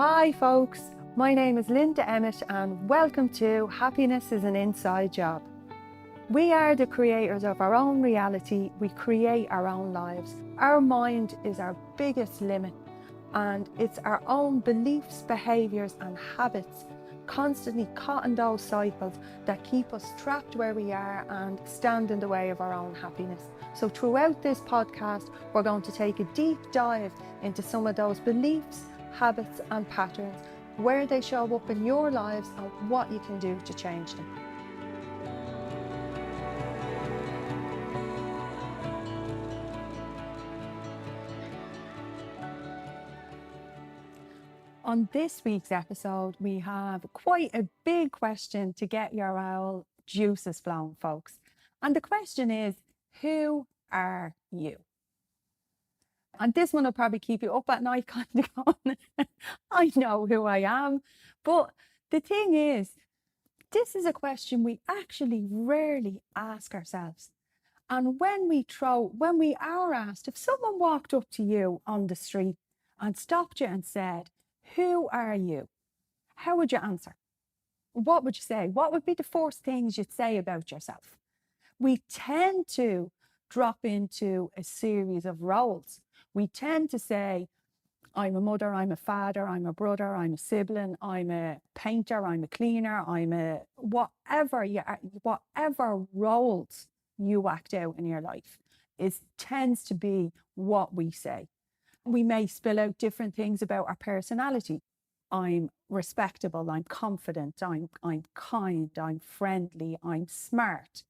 Hi folks, my name is Linda Emmett and welcome to Happiness is an Inside Job. We are the creators of our own reality, we create our own lives. Our mind is our biggest limit and it's our own beliefs, behaviours and habits constantly caught in those cycles that keep us trapped where we are and stand in the way of our own happiness. So throughout this podcast, we're going to take a deep dive into some of those beliefs, habits and patterns, where they show up in your lives and what you can do to change them. On this week's episode, we have quite a big question to get your owl juices flowing, folks. And the question is, who are you? And this one will probably keep you up at night kind of going, I know who I am. But the thing is, this is a question we actually rarely ask ourselves. And when we are asked, if someone walked up to you on the street and stopped you and said, who are you? How would you answer? What would you say? What would be the first things you'd say about yourself? We tend to drop into a series of roles. We tend to say, I'm a mother, I'm a father, I'm a brother, I'm a sibling, I'm a painter, I'm a cleaner, I'm a whatever you are, whatever roles you act out in your life tends to be what we say. We may spill out different things about our personality. I'm respectable, I'm confident, I'm kind, I'm friendly, I'm smart.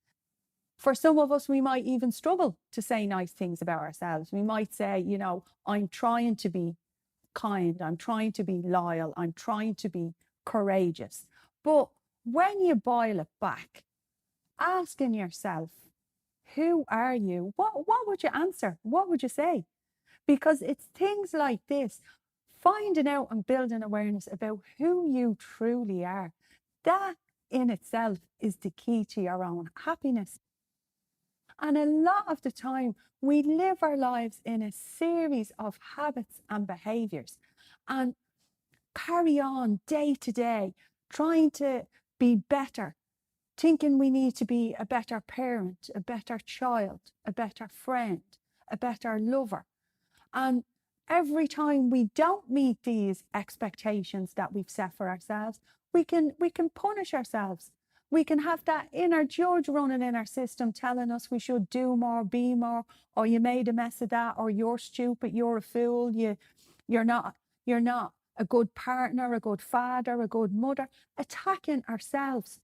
For some of us, we might even struggle to say nice things about ourselves. We might say, I'm trying to be kind, I'm trying to be loyal, I'm trying to be courageous. But when you boil it back, asking yourself, who are you? What would you answer? What would you say? Because it's things like this, finding out and building awareness about who you truly are. That in itself is the key to your own happiness. And a lot of the time, we live our lives in a series of habits and behaviours and carry on day to day, trying to be better, thinking we need to be a better parent, a better child, a better friend, a better lover. And every time we don't meet these expectations that we've set for ourselves, we can punish ourselves. We can have that inner judge running in our system telling us we should do more, be more, or you made a mess of that, or you're stupid, you're a fool, you're not a good partner, a good father, a good mother, attacking ourselves.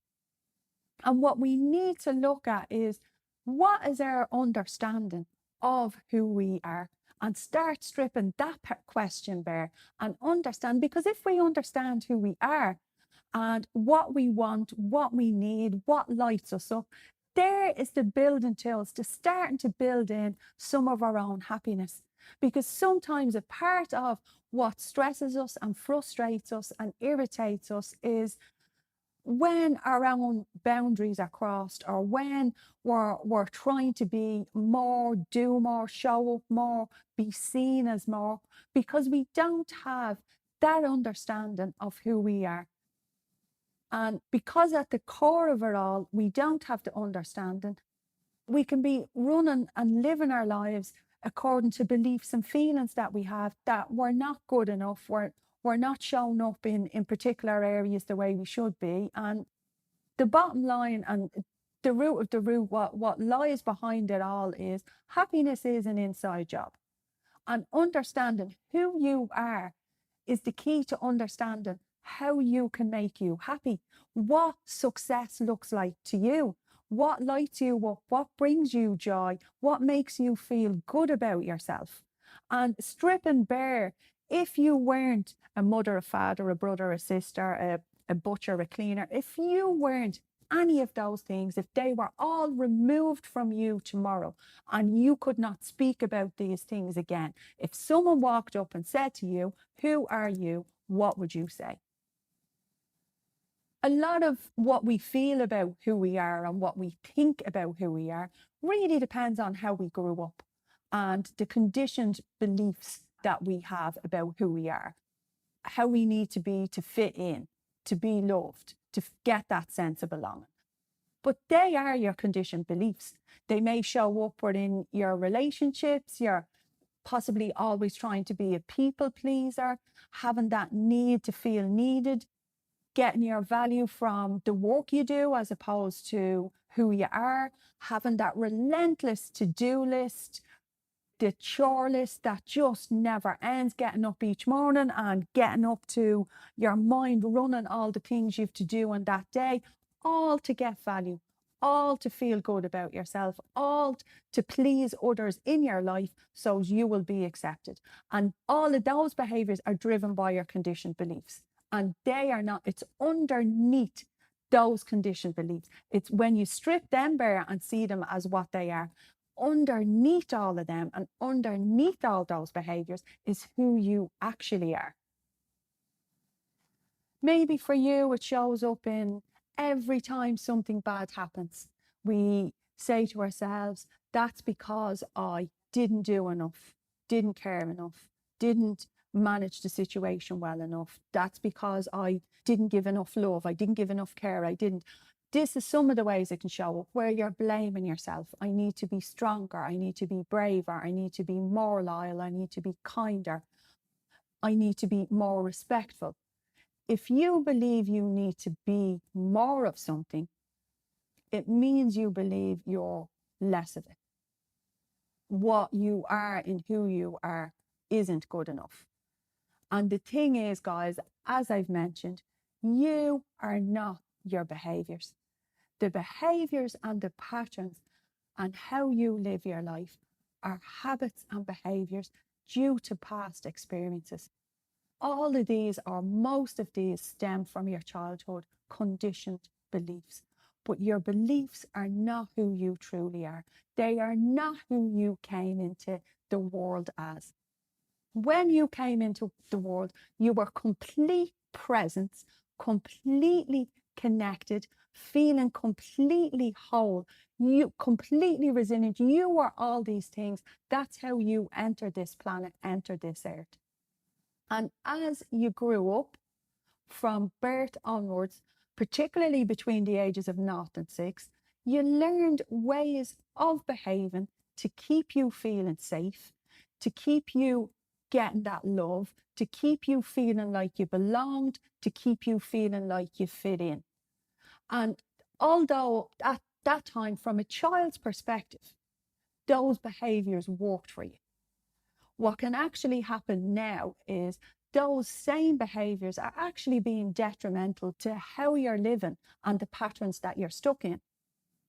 And what we need to look at is, what is our understanding of who we are? And start stripping that question bare and understand, because if we understand who we are and what we want, what we need, what lights us up, there is the building tools to starting to build in some of our own happiness. Because sometimes a part of what stresses us and frustrates us and irritates us is when our own boundaries are crossed, or when we're trying to be more, do more, show up more, be seen as more, because we don't have that understanding of who we are. And because at the core of it all, we don't have the understanding, we can be running and living our lives according to beliefs and feelings that we have, that we're not good enough, we're not showing up in particular areas the way we should be. And the bottom line and the root of the root, what lies behind it all is, happiness is an inside job. And understanding who you are is the key to understanding how you can make you happy, what success looks like to you, what lights you up, what brings you joy, what makes you feel good about yourself. And stripping bare, if you weren't a mother, a father, a brother, a sister, a butcher, a cleaner, if you weren't any of those things, if they were all removed from you tomorrow and you could not speak about these things again, if someone walked up and said to you, who are you? What would you say? A lot of what we feel about who we are and what we think about who we are really depends on how we grew up and the conditioned beliefs that we have about who we are. how we need to be to fit in, to be loved, to get that sense of belonging. But they are your conditioned beliefs. They may show up within your relationships. You're possibly always trying to be a people pleaser, having that need to feel needed, getting your value from the work you do as opposed to who you are, having that relentless to-do list, the chore list that just never ends, getting up each morning and getting up to your mind running all the things you have to do on that day, all to get value, all to feel good about yourself, all to please others in your life so you will be accepted. And all of those behaviors are driven by your conditioned beliefs. And they are not, it's underneath those conditioned beliefs. It's when you strip them bare and see them as what they are. Underneath all of them and underneath all those behaviors is who you actually are. Maybe for you, it shows up in every time something bad happens. We say to ourselves, that's because I didn't do enough, didn't care enough, didn't manage the situation well enough. That's because I didn't give enough love, I didn't give enough care, I didn't. This is some of the ways it can show up where you're blaming yourself. I need to be stronger. I need to be braver. I need to be more loyal. I need to be kinder. I need to be more respectful. If you believe you need to be more of something, it means you believe you're less of it. What you are and who you are isn't good enough. And the thing is, guys, as I've mentioned, you are not your behaviors. The behaviors and the patterns and how you live your life are habits and behaviors due to past experiences. All of these, or most of these, stem from your childhood conditioned beliefs. But your beliefs are not who you truly are. They are not who you came into the world as. When you came into the world, you were complete presence, completely connected, feeling completely whole, you completely resilient. You were all these things. That's how you entered this planet, entered this earth. And as you grew up from birth onwards, particularly between the ages of 0 and 6, you learned ways of behaving to keep you feeling safe, to keep you getting that love, to keep you feeling like you belonged, to keep you feeling like you fit in. And although at that time, from a child's perspective, those behaviors worked for you, what can actually happen now is those same behaviors are actually being detrimental to how you're living and the patterns that you're stuck in.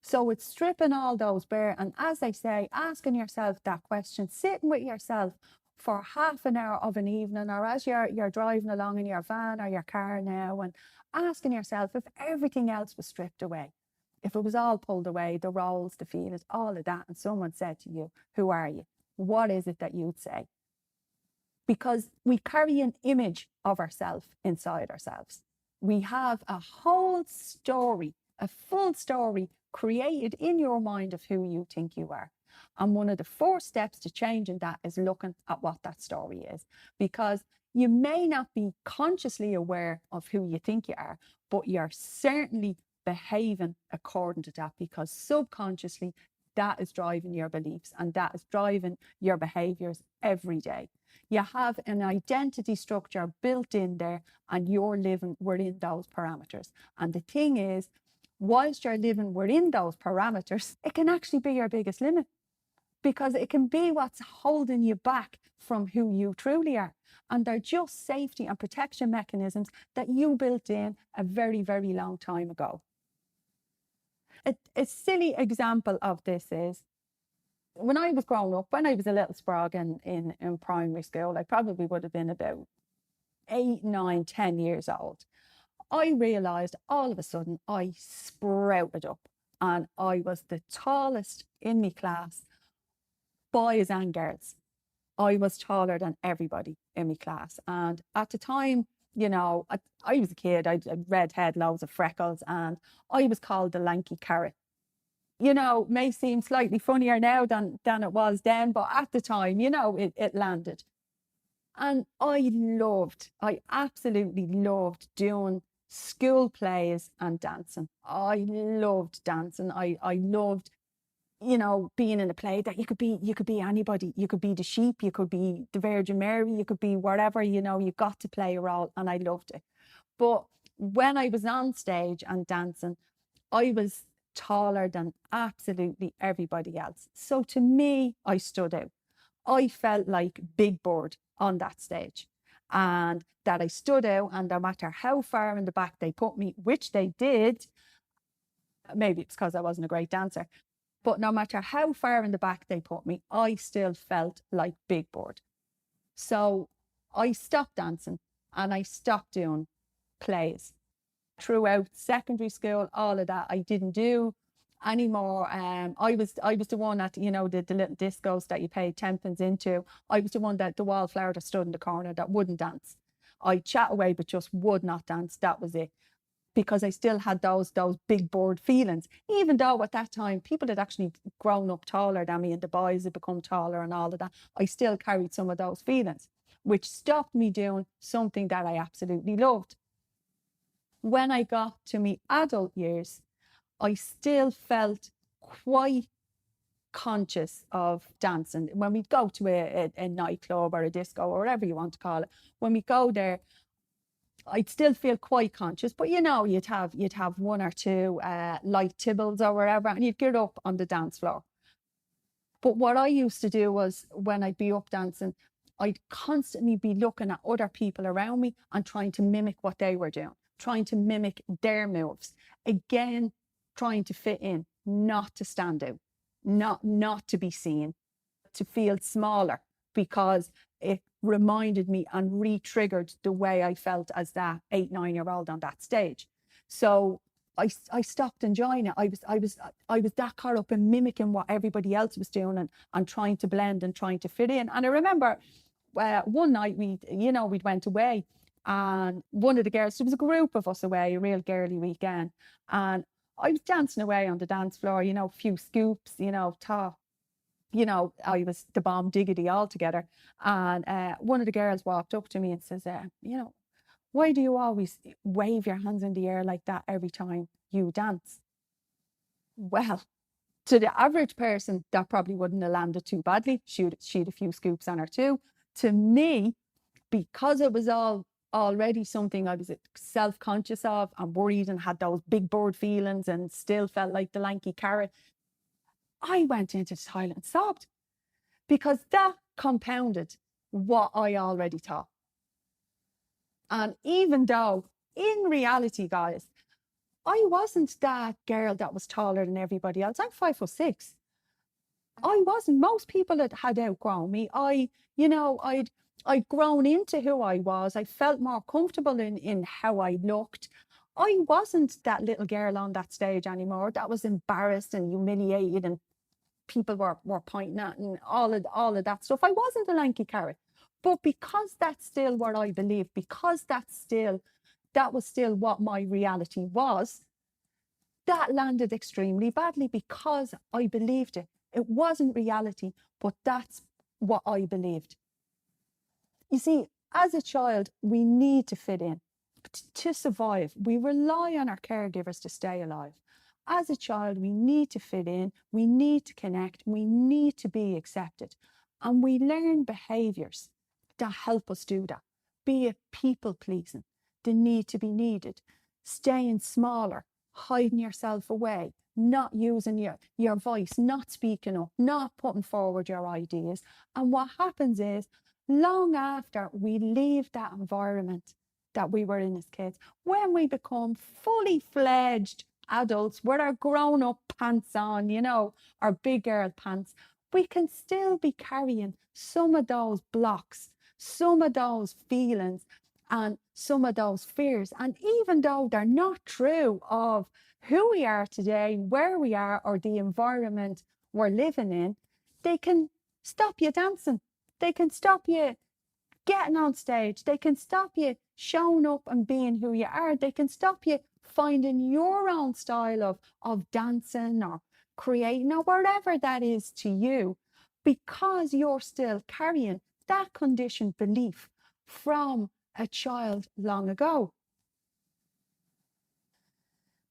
So it's stripping all those bare. And as I say, asking yourself that question, sitting with yourself for half an hour of an evening, or as you're driving along in your van or your car now, and asking yourself if everything else was stripped away, if it was all pulled away, the roles, the feelings, all of that, and someone said to you, who are you? What is it that you'd say? Because we carry an image of ourselves inside ourselves. We have a whole story, a full story created in your mind of who you think you are. And one of the first steps to changing that is looking at what that story is. Because you may not be consciously aware of who you think you are, but you're certainly behaving according to that, because subconsciously that is driving your beliefs and that is driving your behaviors every day. You have an identity structure built in there and you're living within those parameters. And the thing is, whilst you're living within those parameters, it can actually be your biggest limit, because it can be what's holding you back from who you truly are. And they're just safety and protection mechanisms that you built in a very, very long time ago. A silly example of this is, when I was growing up, when I was a little sprog in primary school, I probably would have been about 8, 9, 10 years old. I realised all of a sudden I sprouted up and I was the tallest in my class, boys and girls. I was taller than everybody in my class. And at the time, you know, I was a kid, I had red head, loads of freckles, and I was called the lanky carrot. You know, may seem slightly funnier now than it was then, but at the time, you know, it landed. And I absolutely loved doing school plays and dancing. I loved dancing. I loved, being in a play that you could be anybody. You could be the sheep, you could be the Virgin Mary, you could be whatever, you got to play a role, and I loved it. But when I was on stage and dancing, I was taller than absolutely everybody else. So to me, I stood out. I felt like Big Bird on that stage, and that I stood out, and no matter how far in the back they put me, which they did, maybe it's because I wasn't a great dancer, but no matter how far in the back they put me, I still felt like Big Bird. So I stopped dancing and I stopped doing plays. Throughout secondary school, all of that I didn't do anymore. I was the one at, the little discos that you paid 10 pence into. I was the one that the wallflower that stood in the corner that wouldn't dance. I chat away but just would not dance. That was it. Because I still had those Big Bird feelings, even though at that time people had actually grown up taller than me and the boys had become taller and all of that. I still carried some of those feelings, which stopped me doing something that I absolutely loved. When I got to my adult years, I still felt quite conscious of dancing. When we go to a nightclub or a disco or whatever you want to call it, when we go there, I'd still feel quite conscious, but you'd have one or two light tibbles or whatever, and you'd get up on the dance floor. But what I used to do was, when I'd be up dancing, I'd constantly be looking at other people around me and trying to mimic what they were doing, trying to mimic their moves. Again, trying to fit in, not to stand out, not to be seen, to feel smaller, because it reminded me and re-triggered the way I felt as that 8, 9 year old on that stage. So I stopped enjoying it. I was that caught up in mimicking what everybody else was doing, and trying to blend and trying to fit in. And I remember one night we'd went away, and one of the girls, there was a group of us away, a real girly weekend, and I was dancing away on the dance floor, a few scoops, I was the bomb diggity altogether. And one of the girls walked up to me and says, why do you always wave your hands in the air like that every time you dance? Well, to the average person, that probably wouldn't have landed too badly. She'd a few scoops on her too. To me, because it was already something I was self-conscious of and worried and had those Big Bird feelings and still felt like the lanky carrot, I went into the toilet and sobbed, because that compounded what I already thought. And even though in reality, guys, I wasn't that girl that was taller than everybody else. I'm 5'6". I wasn't. Most people had outgrown me. I'd grown into who I was. I felt more comfortable in how I looked. I wasn't that little girl on that stage anymore that was embarrassed and humiliated and people were pointing at, and all of that stuff. I wasn't a lanky carrot. But because that's still what I believe, because that was still what my reality was, that landed extremely badly, because I believed it. It wasn't reality, but that's what I believed. You see, as a child, we need to fit in. To survive, we rely on our caregivers to stay alive. As a child, we need to fit in, we need to connect, we need to be accepted. And we learn behaviours that help us do that. Be it people pleasing, the need to be needed, staying smaller, hiding yourself away, not using your voice, not speaking up, not putting forward your ideas. And what happens is, long after we leave that environment that we were in as kids, when we become fully fledged adults with our grown-up pants on, our big girl pants, we can still be carrying some of those blocks, some of those feelings, and some of those fears. And even though they're not true of who we are today, where we are, or the environment we're living in, they can stop you dancing. They can stop you getting on stage. They can stop you showing up and being who you are. They can stop you finding your own style of dancing or creating or whatever that is to you, because you're still carrying that conditioned belief from a child long ago.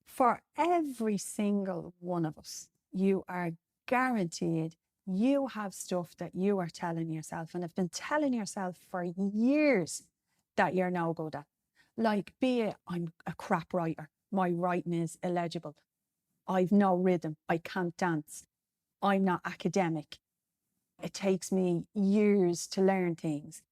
For every single one of us, you are guaranteed you have stuff that you are telling yourself and have been telling yourself for years that you're no good at. Like, be it, I'm a crap writer, my writing is illegible, I've no rhythm, I can't dance, I'm not academic, it takes me years to learn things.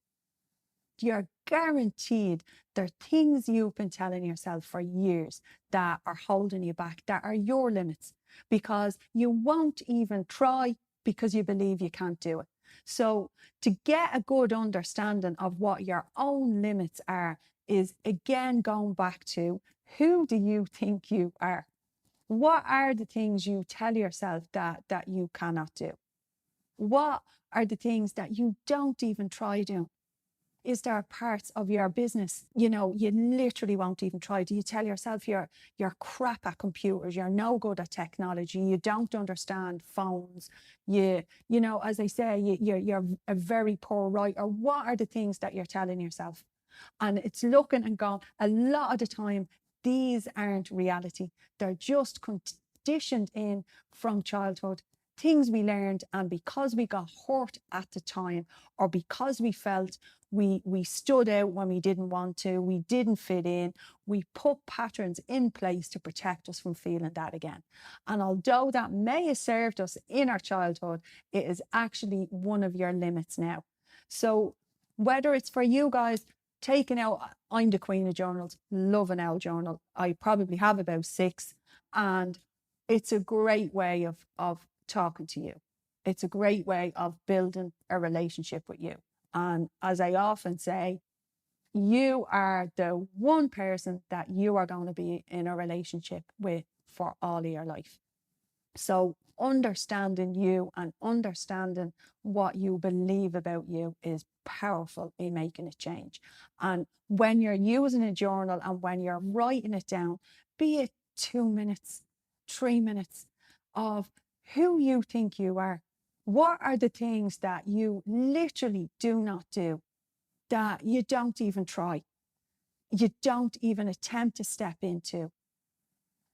You're guaranteed there are things you've been telling yourself for years that are holding you back, that are your limits, because you won't even try because you believe you can't do it. So to get a good understanding of what your own limits are is, again, going back to, who do you think you are? What are the things you tell yourself that you cannot do? What are the things that you don't even try doing? Is there parts of your business, you literally won't even try? Do you tell yourself you're crap at computers, you're no good at technology, you don't understand phones, as I say, you're a very poor writer? What are the things that you're telling yourself? And it's looking and going, a lot of the time, these aren't reality. They're just conditioned in from childhood, things we learned, and because we got hurt at the time, or because we felt we stood out when we didn't want to, we didn't fit in, we put patterns in place to protect us from feeling that again. And although that may have served us in our childhood, it is actually one of your limits now. So whether it's for you guys taking out, I'm the queen of journals, love an owl journal. I probably have about 6, and it's a great way of talking to you. It's a great way of building a relationship with you. And as I often say, you are the one person that you are going to be in a relationship with for all of your life. So understanding you and understanding what you believe about you is powerful in making a change. And when you're using a journal and when you're writing it down, be it 2 minutes, 3 minutes of who you think you are. What are the things that you literally do not do, that you don't even try, you don't even attempt to step into?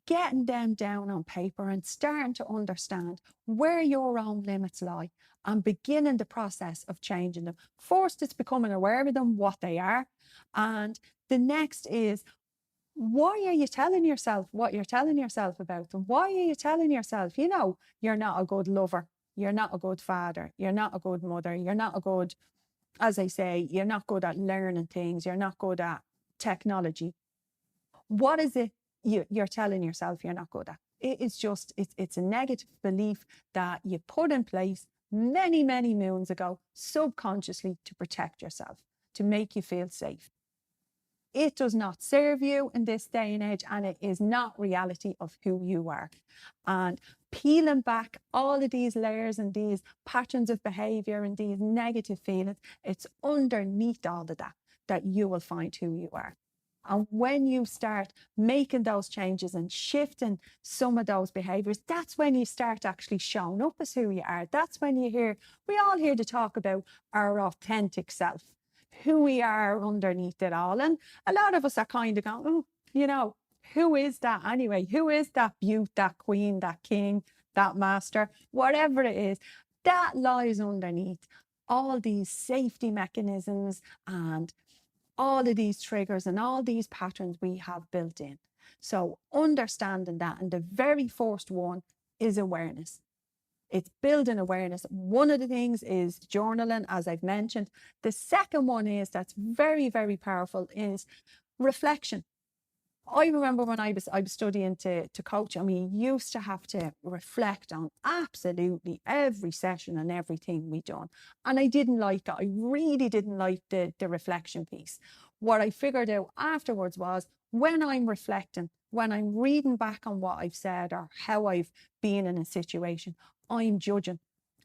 Getting them down on paper and starting to understand where your own limits lie and beginning the process of changing them. First, it's becoming aware of them, what they are. And the next is, why are you telling yourself what you're telling yourself about them? Why are you telling yourself, you're not a good lover, you're not a good father, you're not a good mother, you're not a good, as I say, you're not good at learning things, you're not good at technology? What is it you're telling yourself you're not good at? It's a negative belief that you put in place many, many moons ago, subconsciously, to protect yourself, to make you feel safe. It does not serve you in this day and age, and it is not reality of who you are. And peeling back all of these layers and these patterns of behavior and these negative feelings, it's underneath all of that you will find who you are. And when you start making those changes and shifting some of those behaviors, that's when you start actually showing up as who you are. That's when we all hear to talk about our authentic self, who we are underneath it all. And a lot of us are kind of going, who is that anyway? Who is that beaut, that queen, that king, that master, whatever it is, that lies underneath all these safety mechanisms and all of these triggers and all these patterns we have built in. So understanding that, and the very first one is awareness. It's building awareness. One of the things is journaling, as I've mentioned. The second one is, that's very, very powerful, is reflection. I remember when I was studying to coach, and we used to have to reflect on absolutely every session and everything we done. And I didn't like it. I really didn't like the reflection piece. What I figured out afterwards was, when I'm reflecting, when I'm reading back on what I've said or how I've been in a situation, I'm judging.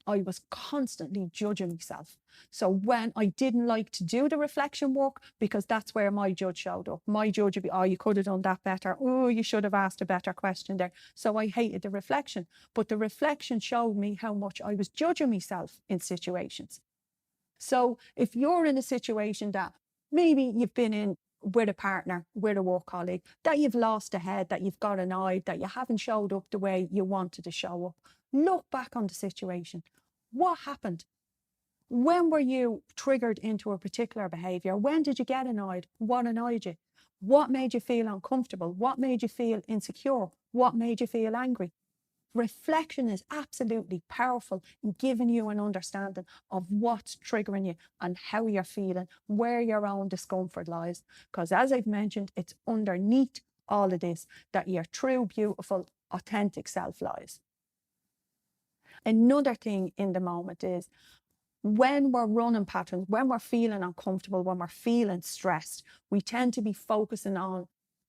I was constantly judging myself. So when I didn't like to do the reflection work, because that's where my judge showed up. My judge would be, oh, you could have done that better. Oh, you should have asked a better question there. So I hated the reflection. But the reflection showed me how much I was judging myself in situations. So if you're in a situation that maybe you've been in with a partner, with a work colleague, that you've lost a head, that you've got annoyed, that you haven't showed up the way you wanted to show up, look back on the situation. What happened? When were you triggered into a particular behaviour? When did you get annoyed? What annoyed you? What made you feel uncomfortable? What made you feel insecure? What made you feel angry? Reflection is absolutely powerful in giving you an understanding of what's triggering you and how you're feeling, where your own discomfort lies. Because as I've mentioned, it's underneath all of this that your true, beautiful, authentic self lies. Another thing in the moment is when we're running patterns, when we're feeling uncomfortable, when we're feeling stressed, we tend to be focusing on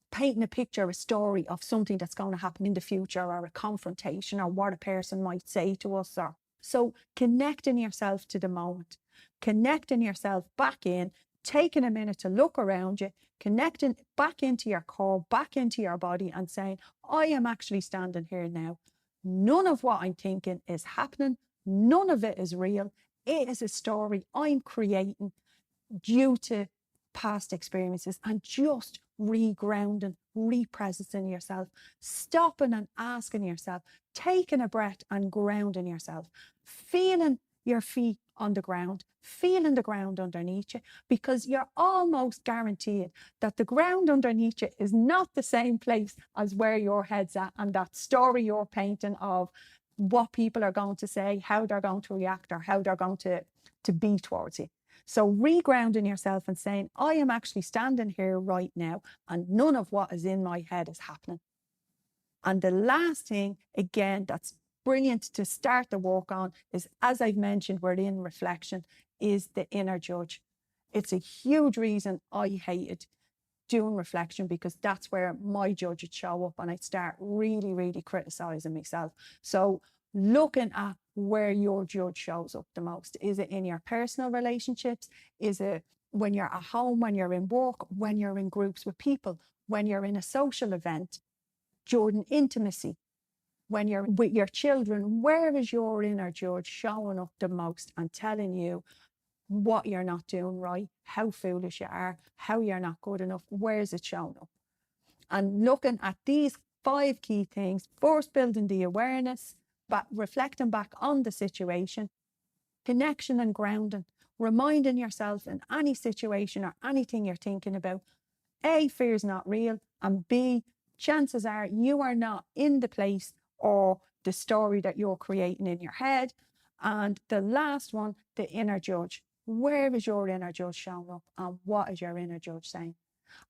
painting a picture, a story of something that's going to happen in the future, or a confrontation, or what a person might say to us. Or so connecting yourself to the moment, connecting yourself back in, taking a minute to look around you, connecting back into your core, back into your body, and saying, I am actually standing here now. None of what I'm thinking is happening. None of it is real. It is a story I'm creating due to past experiences, and just regrounding, represencing yourself, stopping and asking yourself, taking a breath and grounding yourself, feeling your feet on the ground, feeling the ground underneath you, because you're almost guaranteed that the ground underneath you is not the same place as where your head's at, and that story you're painting of what people are going to say, how they're going to react, or how they're going to be towards you. So regrounding yourself and saying, I am actually standing here right now, and none of what is in my head is happening. And the last thing, again, that's brilliant to start the work on is, as I've mentioned, we're in reflection, is the inner judge. It's a huge reason I hated doing reflection, because that's where my judge would show up and I'd start really, really criticising myself. So looking at where your judge shows up the most. Is it in your personal relationships? Is it when you're at home, when you're in work, when you're in groups with people, when you're in a social event, during intimacy, when you're with your children? Where is your inner judge showing up the most and telling you what you're not doing right, how foolish you are, how you're not good enough? Where is it showing up? And looking at these 5 key things: first, building the awareness, but reflecting back on the situation, connection and grounding, reminding yourself in any situation or anything you're thinking about, A, fear is not real, and B, chances are you are not in the place or the story that you're creating in your head. And the last one, the inner judge. Where is your inner judge showing up, and what is your inner judge saying?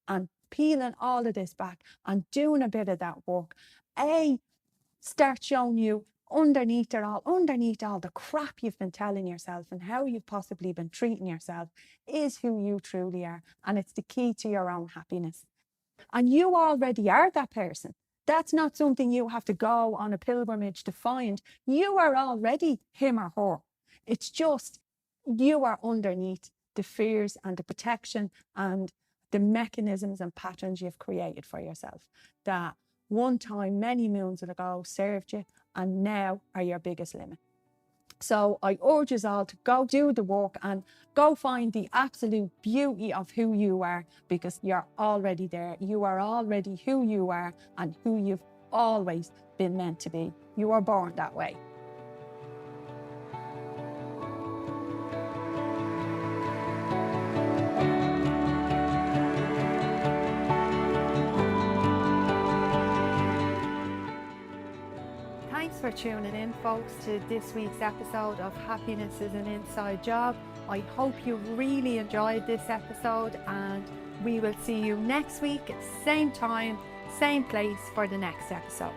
And peeling all of this back and doing a bit of that work, A, start showing you underneath all the crap you've been telling yourself and how you've possibly been treating yourself is who you truly are. And it's the key to your own happiness. And you already are that person. That's not something you have to go on a pilgrimage to find. You are already him or her. It's just you are underneath the fears and the protection and the mechanisms and patterns you've created for yourself that one time, many moons ago, served you and now are your biggest limit. So I urge us all to go do the work and go find the absolute beauty of who you are, because you're already there. You are already who you are and who you've always been meant to be. You were born that way. Thanks for tuning in, folks, to this week's episode of Happiness is an Inside Job. I hope you really enjoyed this episode, and we will see you next week, same time, same place, for the next episode.